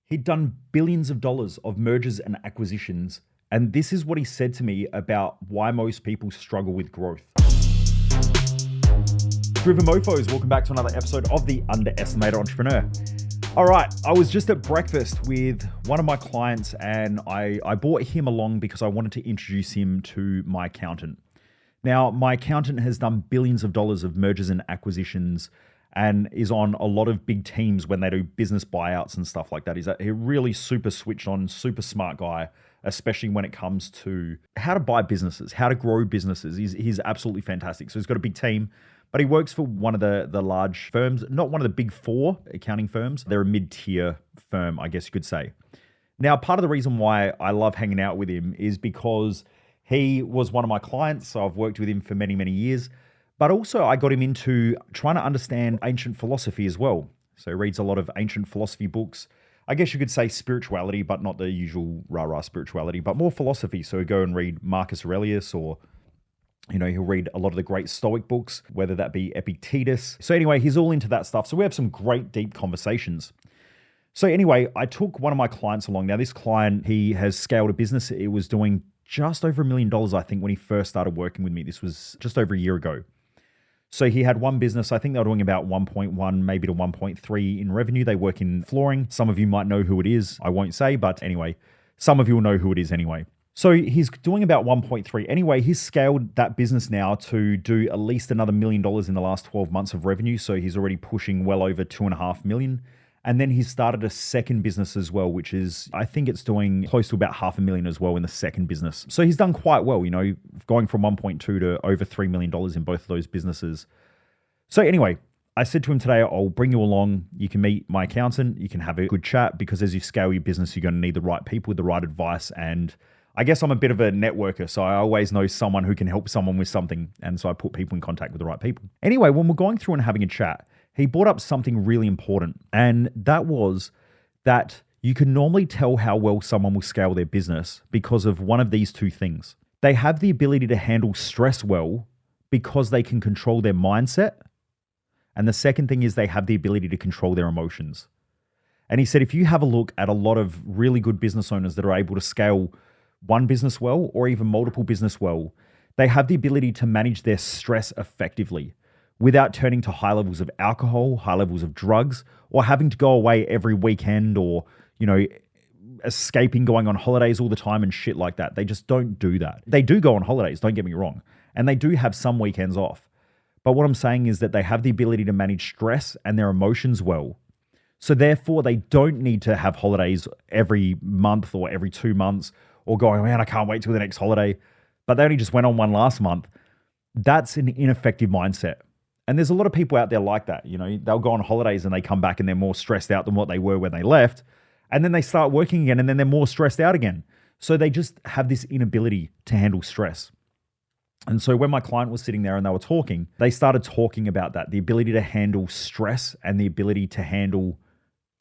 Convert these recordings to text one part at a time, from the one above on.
He'd done billions of dollars of mergers and acquisitions, and this is what he said to me about why most people struggle with growth. Driven Mofos, welcome back to another episode of The Underestimated Entrepreneur. All right, I was just at breakfast with one of my clients and I brought him along because I wanted to introduce him to my accountant. Now, my accountant has done billions of dollars of mergers and acquisitions and is on a lot of big teams when they do business buyouts and stuff like that. He's a really super switched on, super smart guy, especially when it comes to how to buy businesses, how to grow businesses. He's absolutely fantastic. So he's got a big team, but he works for one of the large firms, not one of the big four accounting firms. They're a mid-tier firm, I guess you could say. Now, part of the reason why I love hanging out with him is because he was one of my clients. So I've worked with him for many, many years. But also I got him into trying to understand ancient philosophy as well. So he reads a lot of ancient philosophy books. I guess you could say spirituality, but not the usual rah-rah spirituality, but more philosophy. So he'll go and read Marcus Aurelius or, he'll read a lot of the great Stoic books, whether that be Epictetus. So anyway, he's all into that stuff. So we have some great deep conversations. So anyway, I took one of my clients along. Now this client, he has scaled a business. It was doing just over $1 million, I think, when he first started working with me. This was just over a year ago. So he had one business. I think they were doing about 1.1, maybe to 1.3 in revenue. They work in flooring. Some of you might know who it is. I won't say, but anyway, some of you will know who it is anyway. So he's doing about 1.3. Anyway, he's scaled that business now to do at least another $1 million in the last 12 months of revenue. So he's already pushing well over 2.5 million. And then he's started a second business as well, which is, I think it's doing close to about $500,000 as well in the second business. So he's done quite well, going from 1.2 to over $3 million in both of those businesses. So anyway, I said to him today, I'll bring you along. You can meet my accountant. You can have a good chat because as you scale your business, you're going to need the right people with the right advice. And I guess I'm a bit of a networker, so I always know someone who can help someone with something. And so I put people in contact with the right people. Anyway, when we're going through and having a chat, he brought up something really important, and that was that you can normally tell how well someone will scale their business because of one of these two things. They have the ability to handle stress well because they can control their mindset. And the second thing is they have the ability to control their emotions. And he said, if you have a look at a lot of really good business owners that are able to scale one business well or even multiple business well, they have the ability to manage their stress effectively, without turning to high levels of alcohol, high levels of drugs, or having to go away every weekend or, escaping, going on holidays all the time and shit like that. They just don't do that. They do go on holidays, don't get me wrong. And they do have some weekends off. But what I'm saying is that they have the ability to manage stress and their emotions well. So therefore, they don't need to have holidays every month or every 2 months or going, man, I can't wait till the next holiday. But they only just went on one last month. That's an ineffective mindset. And there's a lot of people out there like that. They'll go on holidays and they come back and they're more stressed out than what they were when they left. And then they start working again and then they're more stressed out again. So they just have this inability to handle stress. And so when my client was sitting there and they were talking, they started talking about that, the ability to handle stress and the ability to handle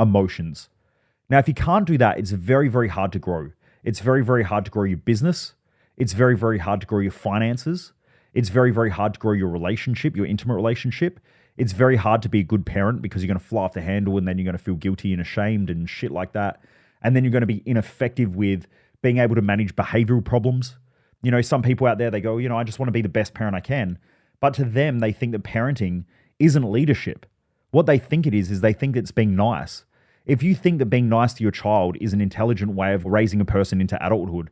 emotions. Now, if you can't do that, it's very, very hard to grow. It's very, very hard to grow your business. It's very, very hard to grow your finances. It's very, very hard to grow your relationship, your intimate relationship. It's very hard to be a good parent because you're going to fly off the handle and then you're going to feel guilty and ashamed and shit like that. And then you're going to be ineffective with being able to manage behavioral problems. Some people out there, they go, I just want to be the best parent I can. But to them, they think that parenting isn't leadership. What they think it is they think it's being nice. If you think that being nice to your child is an intelligent way of raising a person into adulthood,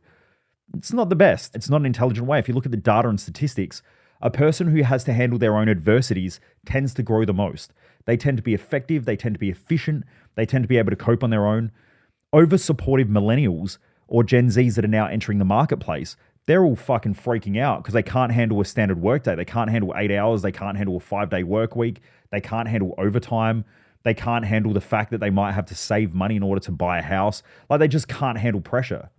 it's not the best. It's not an intelligent way. If you look at the data and statistics, a person who has to handle their own adversities tends to grow the most. They tend to be effective. They tend to be efficient. They tend to be able to cope on their own. Over-supportive millennials or Gen Zs that are now entering the marketplace, they're all fucking freaking out because they can't handle a standard workday. They can't handle 8 hours. They can't handle a 5-day work week. They can't handle overtime. They can't handle the fact that they might have to save money in order to buy a house. They just can't handle pressure.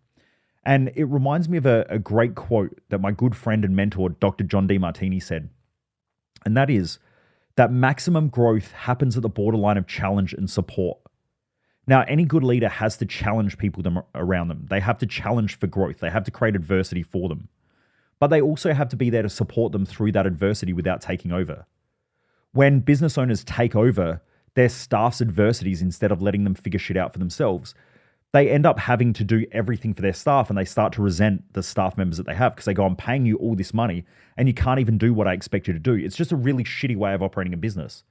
And it reminds me of a great quote that my good friend and mentor, Dr. John Demartini, said. And that is that maximum growth happens at the borderline of challenge and support. Now, any good leader has to challenge people around them. They have to challenge for growth. They have to create adversity for them. But they also have to be there to support them through that adversity without taking over. When business owners take over, their staff's adversities instead of letting them figure shit out for themselves, they end up having to do everything for their staff, and they start to resent the staff members that they have because they go, I'm paying you all this money and you can't even do what I expect you to do. It's just a really shitty way of operating a business.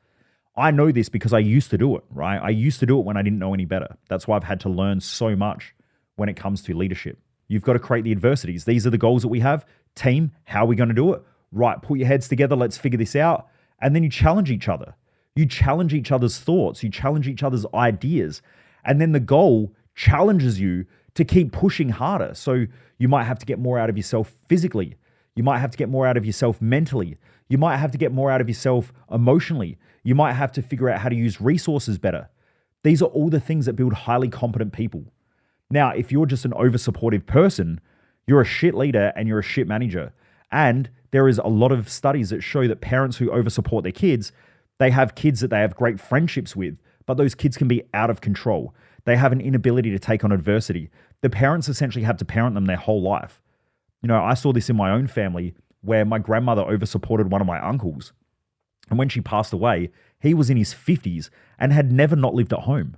I know this because I used to do it, right? I used to do it when I didn't know any better. That's why I've had to learn so much when it comes to leadership. You've got to create the adversities. These are the goals that we have. Team, how are we going to do it? Right, put your heads together. Let's figure this out. And then you challenge each other. You challenge each other's thoughts. You challenge each other's ideas. And then the goal challenges you to keep pushing harder. So you might have to get more out of yourself physically. You might have to get more out of yourself mentally. You might have to get more out of yourself emotionally. You might have to figure out how to use resources better. These are all the things that build highly competent people. Now, if you're just an over-supportive person, you're a shit leader and you're a shit manager. And there is a lot of studies that show that parents who over-support their kids, they have kids that they have great friendships with, but those kids can be out of control. They have an inability to take on adversity. The parents essentially have to parent them their whole life. You know, I saw this in my own family where my grandmother over-supported one of my uncles. And when she passed away, he was in his 50s and had never not lived at home.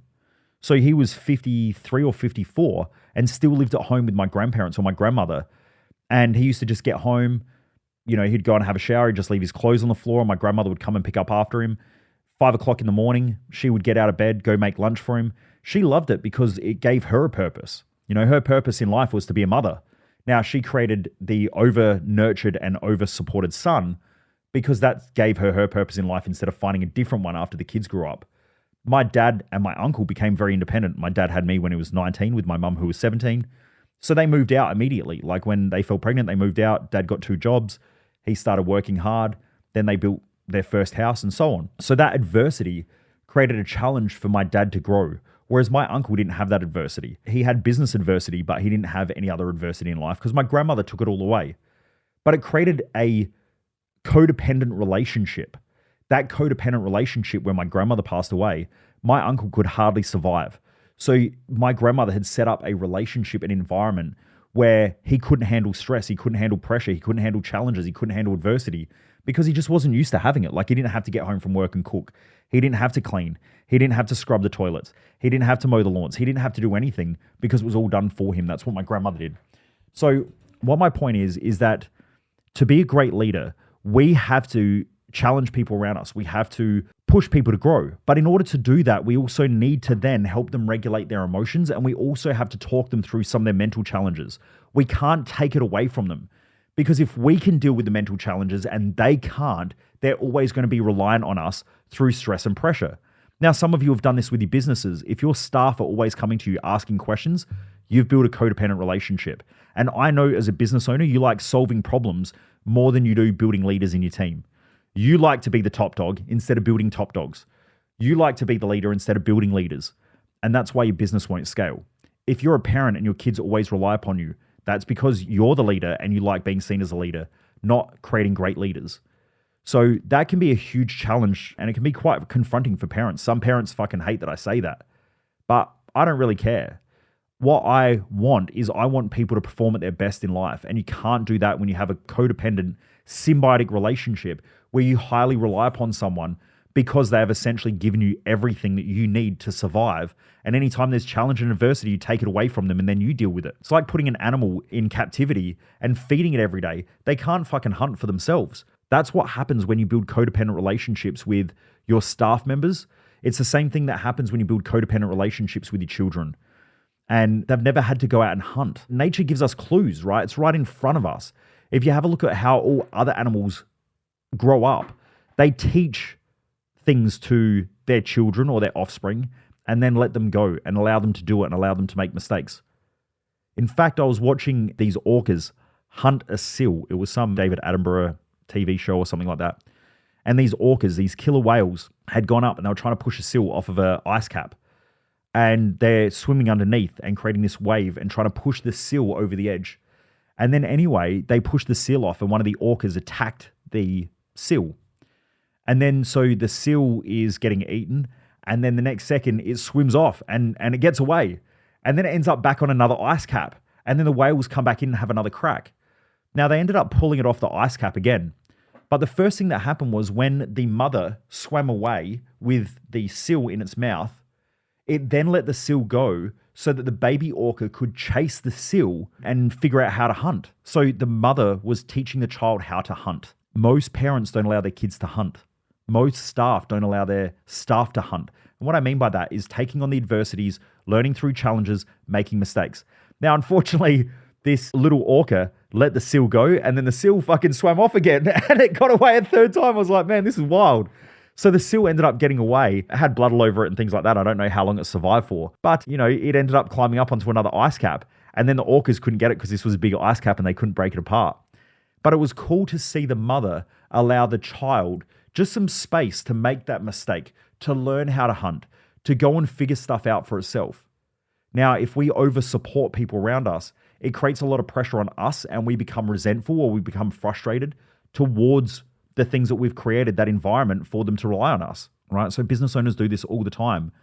So he was 53 or 54 and still lived at home with my grandparents or my grandmother. And he used to just get home, you know, he'd go and have a shower, he'd just leave his clothes on the floor, and my grandmother would come and pick up after him. 5 o'clock in the morning, she would get out of bed, go make lunch for him. She loved it because it gave her a purpose. You know, her purpose in life was to be a mother. Now, she created the over-nurtured and over-supported son because that gave her purpose in life instead of finding a different one after the kids grew up. My dad and my uncle became very independent. My dad had me when he was 19 with my mum who was 17. So they moved out immediately. Like when they fell pregnant, they moved out. Dad got 2 jobs. He started working hard. Then they built their first house and so on. So that adversity created a challenge for my dad to grow. Whereas my uncle didn't have that adversity. He had business adversity, but he didn't have any other adversity in life because my grandmother took it all away. But it created a codependent relationship. That codependent relationship where my grandmother passed away, my uncle could hardly survive. So my grandmother had set up a relationship and environment where he couldn't handle stress, he couldn't handle pressure, he couldn't handle challenges, he couldn't handle adversity because he just wasn't used to having it. Like he didn't have to get home from work and cook. He didn't have to clean. He didn't have to scrub the toilets. He didn't have to mow the lawns. He didn't have to do anything because it was all done for him. That's what my grandmother did. So what my point is that to be a great leader, we have to challenge people around us. We have to push people to grow. But in order to do that, we also need to then help them regulate their emotions, and we also have to talk them through some of their mental challenges. We can't take it away from them because if we can deal with the mental challenges and they can't, they're always going to be reliant on us through stress and pressure. Now, some of you have done this with your businesses. If your staff are always coming to you asking questions, you've built a codependent relationship. And I know as a business owner, you like solving problems more than you do building leaders in your team. You like to be the top dog instead of building top dogs. You like to be the leader instead of building leaders. And that's why your business won't scale. If you're a parent and your kids always rely upon you, that's because you're the leader and you like being seen as a leader, not creating great leaders. So that can be a huge challenge and it can be quite confronting for parents. Some parents fucking hate that I say that, but I don't really care. What I want is I want people to perform at their best in life. And you can't do that when you have a codependent, symbiotic relationship where you highly rely upon someone because they have essentially given you everything that you need to survive. And anytime there's challenge and adversity, you take it away from them and then you deal with it. It's like putting an animal in captivity and feeding it every day. They can't fucking hunt for themselves. That's what happens when you build codependent relationships with your staff members. It's the same thing that happens when you build codependent relationships with your children. And they've never had to go out and hunt. Nature gives us clues, right? It's right in front of us. If you have a look at how all other animals grow up, they teach things to their children or their offspring and then let them go and allow them to do it and allow them to make mistakes. In fact, I was watching these orcas hunt a seal. It was some David Attenborough TV show or something like that. And these orcas, these killer whales, had gone up and they were trying to push a seal off of an ice cap. And they're swimming underneath and creating this wave and trying to push the seal over the edge. And then anyway, they pushed the seal off and one of the orcas attacked the seal. And then so the seal is getting eaten. And then the next second it swims off and it gets away. And then it ends up back on another ice cap. And then the whales come back in and have another crack. Now they ended up pulling it off the ice cap again. But the first thing that happened was when the mother swam away with the seal in its mouth, it then let the seal go so that the baby orca could chase the seal and figure out how to hunt. So the mother was teaching the child how to hunt. Most parents don't allow their kids to hunt. Most staff don't allow their staff to hunt. And what I mean by that is taking on the adversities, learning through challenges, making mistakes. Now, unfortunately, this little orca let the seal go and then the seal fucking swam off again and it got away a third time. I was like, man, this is wild. So the seal ended up getting away. It had blood all over it and things like that. I don't know how long it survived for. But, it ended up climbing up onto another ice cap. And then the orcas couldn't get it because this was a big ice cap and they couldn't break it apart. But it was cool to see the mother allow the child just some space to make that mistake, to learn how to hunt, to go and figure stuff out for itself. Now, if we over support people around us, it creates a lot of pressure on us and we become resentful or we become frustrated towards the things that we've created, that environment for them to rely on us, right? So business owners do this all the time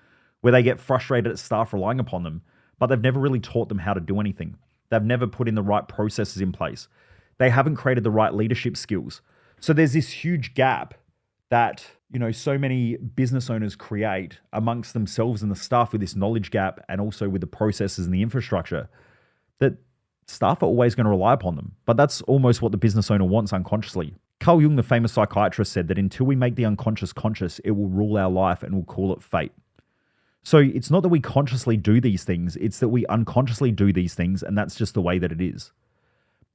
where they get frustrated at staff relying upon them, but they've never really taught them how to do anything. They've never put in the right processes in place. They haven't created the right leadership skills. So there's this huge gap that, so many business owners create amongst themselves and the staff with this knowledge gap and also with the processes and the infrastructure that staff are always going to rely upon them. But that's almost what the business owner wants unconsciously. Carl Jung, the famous psychiatrist, said that until we make the unconscious conscious, it will rule our life and we'll call it fate. So it's not that we consciously do these things, it's that we unconsciously do these things, and that's just the way that it is.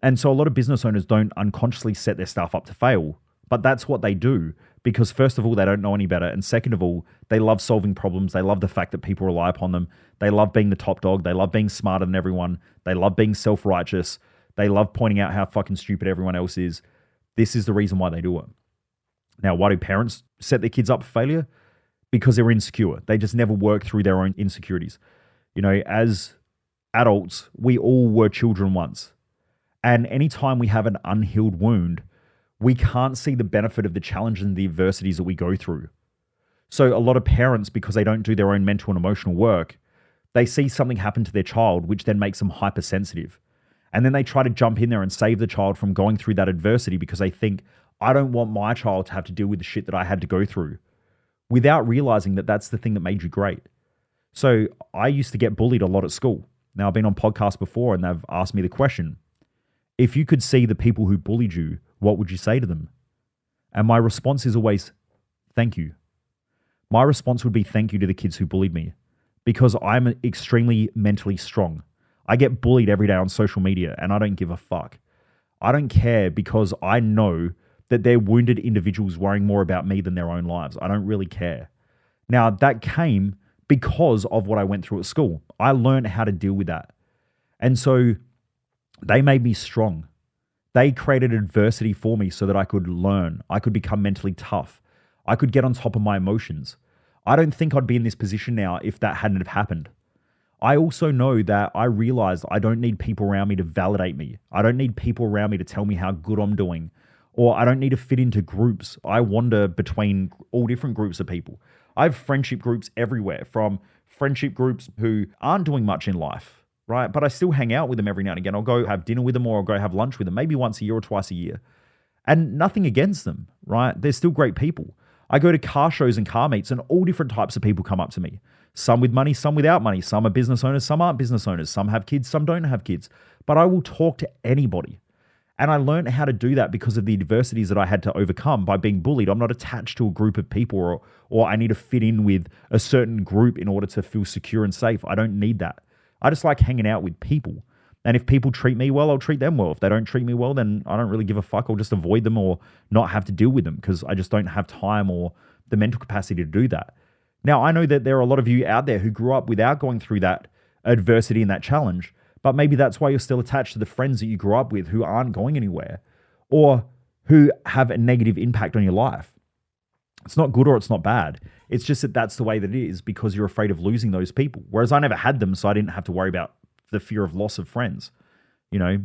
And so a lot of business owners don't unconsciously set their staff up to fail, but that's what they do because first of all, they don't know any better. And second of all, they love solving problems. They love the fact that people rely upon them. They love being the top dog. They love being smarter than everyone. They love being self-righteous. They love pointing out how fucking stupid everyone else is. This is the reason why they do it. Now, why do parents set their kids up for failure? Because they're insecure. They just never work through their own insecurities. As adults, we all were children once. And anytime we have an unhealed wound, we can't see the benefit of the challenges and the adversities that we go through. So a lot of parents, because they don't do their own mental and emotional work, they see something happen to their child, which then makes them hypersensitive. And then they try to jump in there and save the child from going through that adversity because they think, I don't want my child to have to deal with the shit that I had to go through, without realizing that that's the thing that made you great. So I used to get bullied a lot at school. Now I've been on podcasts before and they've asked me the question, if you could see the people who bullied you, what would you say to them? And my response is always, thank you. My response would be thank you to the kids who bullied me because I'm extremely mentally strong. I get bullied every day on social media and I don't give a fuck. I don't care because I know that they're wounded individuals worrying more about me than their own lives. I don't really care. Now, that came because of what I went through at school. I learned how to deal with that. And so they made me strong. They created adversity for me so that I could learn. I could become mentally tough. I could get on top of my emotions. I don't think I'd be in this position now if that hadn't have happened. I also know that I realized I don't need people around me to validate me. I don't need people around me to tell me how good I'm doing, or I don't need to fit into groups. I wander between all different groups of people. I have friendship groups everywhere, from friendship groups who aren't doing much in life, right? But I still hang out with them every now and again. I'll go have dinner with them or I'll go have lunch with them, maybe once a year or twice a year. And nothing against them, right? They're still great people. I go to car shows and car meets and all different types of people come up to me. Some with money, some without money. Some are business owners, some aren't business owners. Some have kids, some don't have kids. But I will talk to anybody. And I learned how to do that because of the adversities that I had to overcome by being bullied. I'm not attached to a group of people or I need to fit in with a certain group in order to feel secure and safe. I don't need that. I just like hanging out with people. And if people treat me well, I'll treat them well. If they don't treat me well, then I don't really give a fuck. I'll just avoid them or not have to deal with them because I just don't have time or the mental capacity to do that. Now, I know that there are a lot of you out there who grew up without going through that adversity and that challenge, but maybe that's why you're still attached to the friends that you grew up with who aren't going anywhere or who have a negative impact on your life. It's not good or it's not bad. It's just that that's the way that it is because you're afraid of losing those people. Whereas I never had them, so I didn't have to worry about the fear of loss of friends. You know,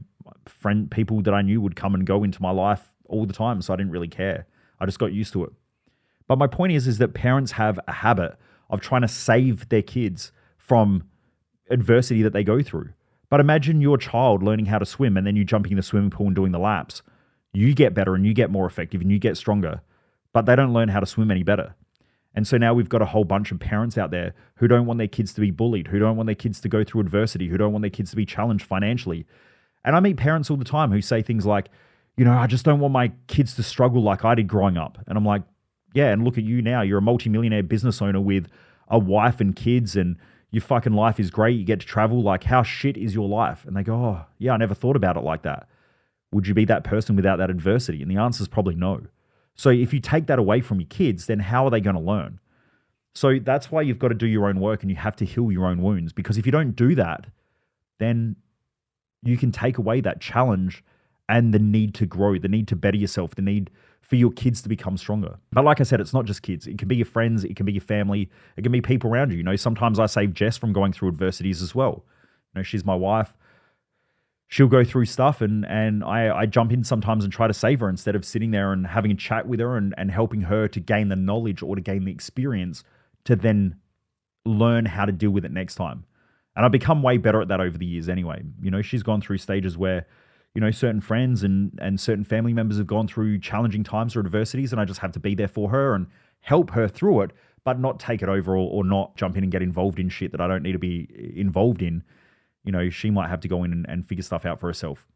people that I knew would come and go into my life all the time, so I didn't really care. I just got used to it. But my point is that parents have a habit of trying to save their kids from adversity that they go through. But imagine your child learning how to swim and then you jumping in the swimming pool and doing the laps. You get better and you get more effective and you get stronger, but they don't learn how to swim any better. And so now we've got a whole bunch of parents out there who don't want their kids to be bullied, who don't want their kids to go through adversity, who don't want their kids to be challenged financially. And I meet parents all the time who say things like, I just don't want my kids to struggle like I did growing up. And I'm like, yeah, and look at you now. You're a multimillionaire business owner with a wife and kids, and your fucking life is great. You get to travel. Like, how shit is your life? And they go, oh, yeah, I never thought about it like that. Would you be that person without that adversity? And the answer is probably no. So if you take that away from your kids, then how are they going to learn? So that's why you've got to do your own work and you have to heal your own wounds. Because if you don't do that, then you can take away that challenge and the need to grow, the need to better yourself, the need for your kids to become stronger. But like I said, it's not just kids. It can be your friends. It can be your family. It can be people around you. Sometimes I save Jess from going through adversities as well. She's my wife. She'll go through stuff and I jump in sometimes and try to save her instead of sitting there and having a chat with her and helping her to gain the knowledge or to gain the experience to then learn how to deal with it next time. And I've become way better at that over the years anyway. She's gone through stages where, certain friends and certain family members have gone through challenging times or adversities, and I just have to be there for her and help her through it, but not take it over or not jump in and get involved in shit that I don't need to be involved in. She might have to go in and figure stuff out for herself.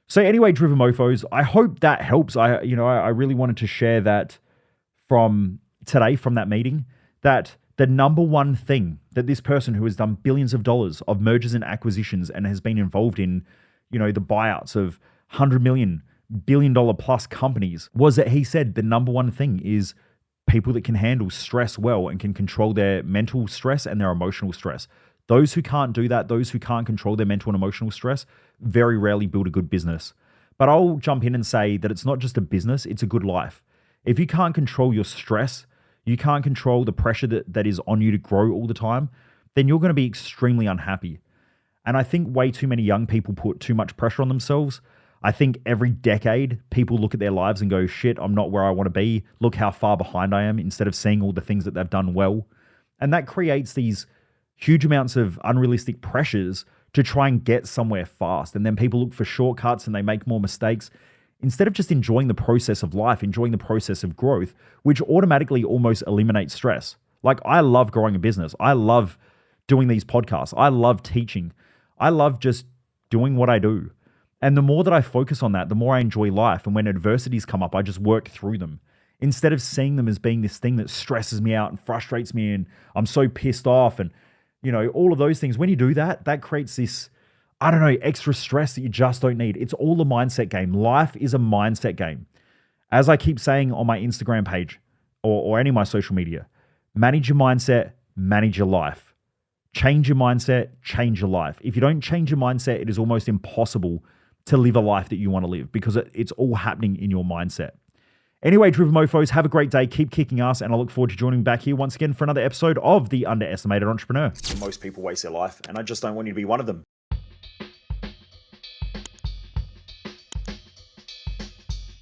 So anyway, Driven Mofos, I hope that helps. I really wanted to share that from today, from that meeting, that the number one thing that this person who has done billions of dollars of mergers and acquisitions and has been involved in, the buyouts of $100 million, $1 billion plus companies, was that he said the number one thing is people that can handle stress well and can control their mental stress and their emotional stress. Those who can't do that, those who can't control their mental and emotional stress, very rarely build a good business. But I'll jump in and say that it's not just a business, it's a good life. If you can't control your stress, you can't control the pressure that is on you to grow all the time, then you're going to be extremely unhappy. And I think way too many young people put too much pressure on themselves. I think every decade, people look at their lives and go, shit, I'm not where I want to be. Look how far behind I am, instead of seeing all the things that they've done well. And that creates these huge amounts of unrealistic pressures to try and get somewhere fast. And then people look for shortcuts and they make more mistakes instead of just enjoying the process of life, enjoying the process of growth, which automatically almost eliminates stress. Like, I love growing a business. I love doing these podcasts. I love teaching. I love just doing what I do. And the more that I focus on that, the more I enjoy life. And when adversities come up, I just work through them instead of seeing them as being this thing that stresses me out and frustrates me and I'm so pissed off and all of those things. When you do that, that creates this, extra stress that you just don't need. It's all a mindset game. Life is a mindset game. As I keep saying on my Instagram page or any of my social media, manage your mindset, manage your life. Change your mindset, change your life. If you don't change your mindset, it is almost impossible to live a life that you want to live because it's all happening in your mindset. Anyway, Driven Mofos, have a great day. Keep kicking ass, and I look forward to joining back here once again for another episode of The Underestimated Entrepreneur. Most people waste their life, and I just don't want you to be one of them.